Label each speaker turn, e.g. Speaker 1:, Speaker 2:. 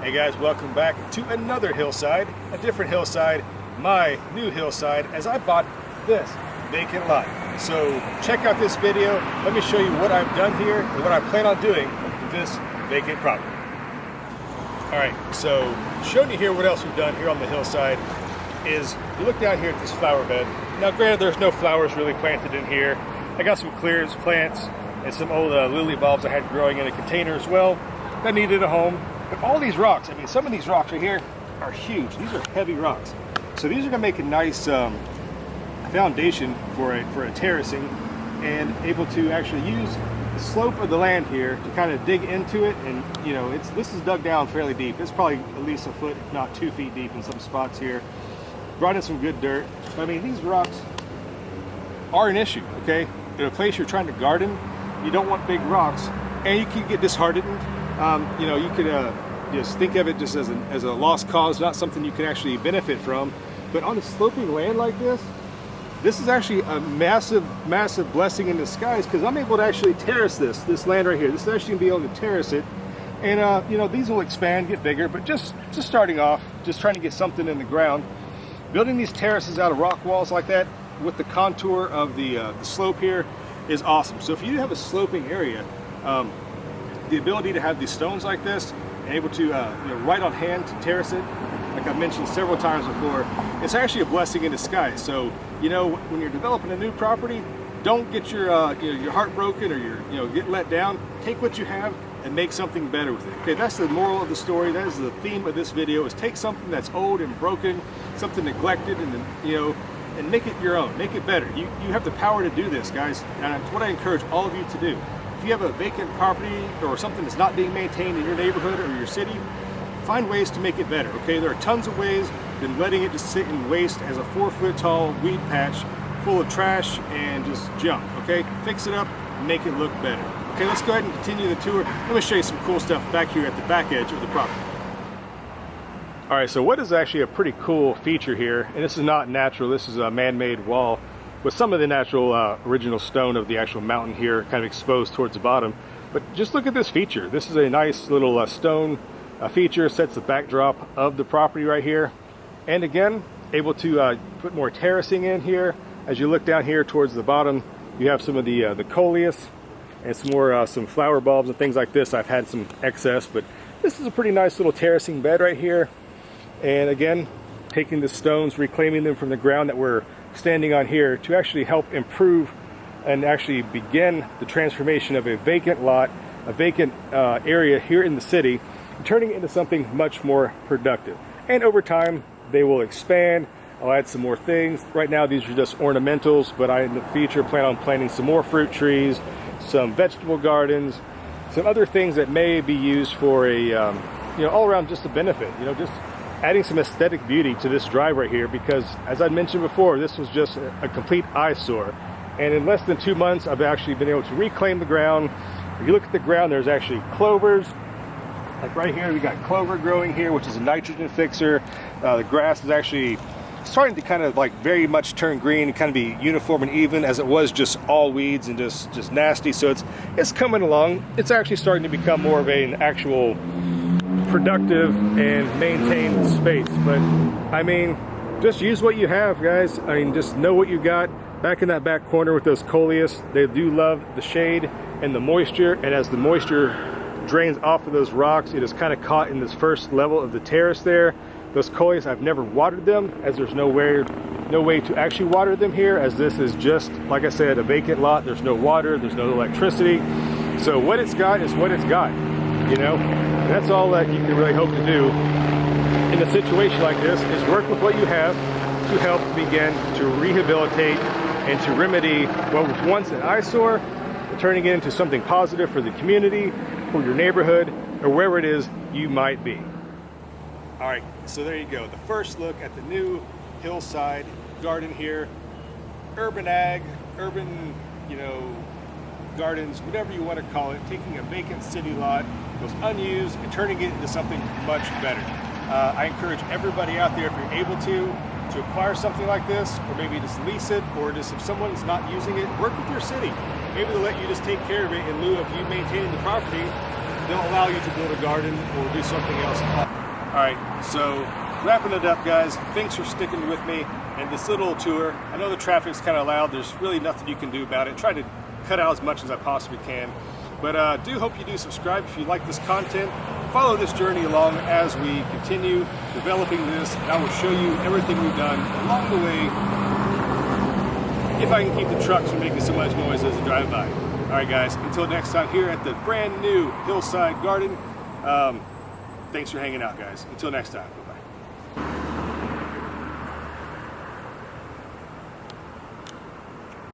Speaker 1: Hey guys, welcome back to another hillside, a different hillside, my new hillside, as I bought this vacant lot. So check out this video. Let me show you what I've done here and what I plan on doing with this vacant property. All right, so showing you here what else we've done here on the hillside is you look down here at this flower bed. Now granted, there's no flowers really planted in here. I got some clearance plants and some old lily bulbs I had growing in a container as well that needed a home. But all these rocks, I mean, some of these rocks right here are huge. These are heavy rocks. So these are gonna make a nice foundation for a terracing, and able to actually use the slope of the land here to kind of dig into it. And you know, this is dug down fairly deep. It's probably at least a foot, if not 2 feet deep in some spots here. Brought in some good dirt. But, I mean, these rocks are an issue, okay? In a place you're trying to garden, you don't want big rocks, and you can get disheartened. You know, you could just think of it just as a lost cause, not something you can actually benefit from. But on a sloping land like this is actually a massive, massive blessing in disguise, because I'm able to actually terrace this land right here. This is actually going to be able to terrace it. And, you know, these will expand, get bigger, but just starting off, just trying to get something in the ground. Building these terraces out of rock walls like that with the contour of the slope here is awesome. So if you have a sloping area, the ability to have these stones like this and able to, you know, right on hand to terrace it, like I've mentioned several times before, it's actually a blessing in disguise. So, you know, when you're developing a new property, don't get your heart broken or get let down. Take what you have and make something better with it. Okay, that's the moral of the story. That is the theme of this video: is take something that's old and broken, something neglected, and and make it your own. Make it better. You have the power to do this, guys, and it's what I encourage all of you to do. If you have a vacant property or something that's not being maintained in your neighborhood or your city, find ways to make it better. Okay, there are tons of ways than letting it just sit and waste as a 4-foot tall weed patch full of trash and just junk. Okay, fix it up, make it look better. Okay, let's go ahead and continue the tour. Let me show you some cool stuff back here at the back edge of the property. All right, so what is actually a pretty cool feature here, and this is not natural, this is a man-made wall with some of the natural original stone of the actual mountain here kind of exposed towards the bottom. But just look at this feature. This is a nice little stone feature, sets the backdrop of the property right here. And again, able to put more terracing in here. As you look down here towards the bottom, you have some of the coleus and some more some flower bulbs and things like this. I've had some excess, but this is a pretty nice little terracing bed right here. And again, taking the stones, reclaiming them from the ground that we're standing on here to actually help improve and actually begin the transformation of a vacant lot, a vacant area here in the city, and turning it into something much more productive. And over time, they will expand. I'll add some more things. Right now, these are just ornamentals, but I, in the future, plan on planting some more fruit trees, some vegetable gardens, some other things that may be used for a, all around just a benefit, just adding some aesthetic beauty to this drive right here, because as I mentioned before, this was just a complete eyesore. And in less than 2 months, I've actually been able to reclaim the ground. If you look at the ground, there's actually clovers. Like right here, we got clover growing here, which is a nitrogen fixer. The grass is actually starting to kind of like very much turn green and kind of be uniform and even, as it was just all weeds and just nasty. So it's coming along. It's actually starting to become more of an actual productive and maintained space. But I mean, just use what you have, guys. I mean, just know what you got. Back in that back corner with those coleus, they do love the shade and the moisture, and as the moisture drains off of those rocks, it is kind of caught in this first level of the terrace there. Those coleus, I've never watered them, as there's no way to actually water them here, as this is just, like I said, a vacant lot. There's no water, there's no electricity. So what it's got is what it's got, And that's all that you can really hope to do in a situation like this, is work with what you have to help begin to rehabilitate and to remedy what was once an eyesore, turning it into something positive for the community, for your neighborhood, or wherever it is you might be. All right, so there you go. The first look at the new hillside garden here. Urban ag, urban, gardens, whatever you want to call it, taking a vacant city lot that was unused and turning it into something much better. I encourage everybody out there, if you're able to acquire something like this, or maybe just lease it, or just if someone's not using it, work with your city. Maybe they'll let you just take care of it in lieu of you maintaining the property. They'll allow you to build a garden or do something else. Alright, so wrapping it up, guys. Thanks for sticking with me and this little tour. I know the traffic's kind of loud. There's really nothing you can do about it. Try to cut out as much as I possibly can. But do hope you do subscribe if you like this content. Follow this journey along as we continue developing this, and I will show you everything we've done along the way, if I can keep the trucks from making so much noise as they drive by. Alright guys, until next time here at the brand new Hillside Garden, thanks for hanging out, guys. Until next time.